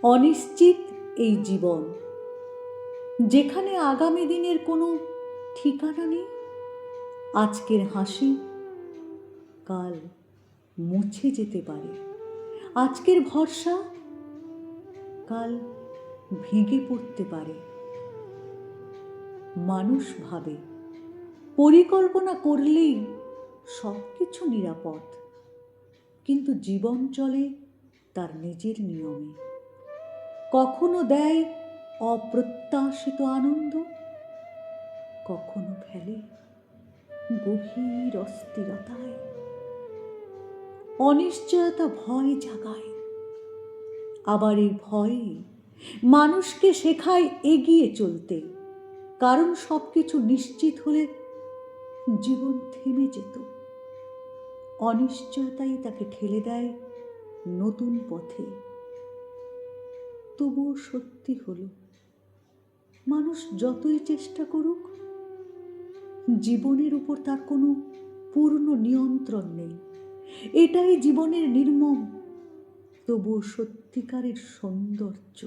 অনিশ্চিত এই জীবন, যেখানে আগামী দিনের কোনো ঠিকানা নেই। আজকের হাসি কাল মুছে যেতে পারে, আজকের ভরসা কাল ভেঙে পড়তে পারে। মানুষ ভাবে পরিকল্পনা করলেই সব কিছু নিরাপদ, কিন্তু জীবন চলে তার নিজের নিয়মে। কখনো দেয় অপ্রত্যাশিত আনন্দ, কখনো ফেলে গভীর অস্থিরতায়। অনিশ্চয়তা ভয় জাগায়, আবার এই ভয়ে মানুষকে শেখায় এগিয়ে চলতে, কারণ সবকিছু নিশ্চিত হলে জীবন থেমে যেত। অনিশ্চয়তাই তাকে ঠেলে দেয় নতুন পথে। তবুও সত্যি হলো, মানুষ যতই চেষ্টা করুক, জীবনের উপর তার কোনো পূর্ণ নিয়ন্ত্রণ নেই। এটাই জীবনের নির্মম তবুও সত্যিকারের সৌন্দর্য।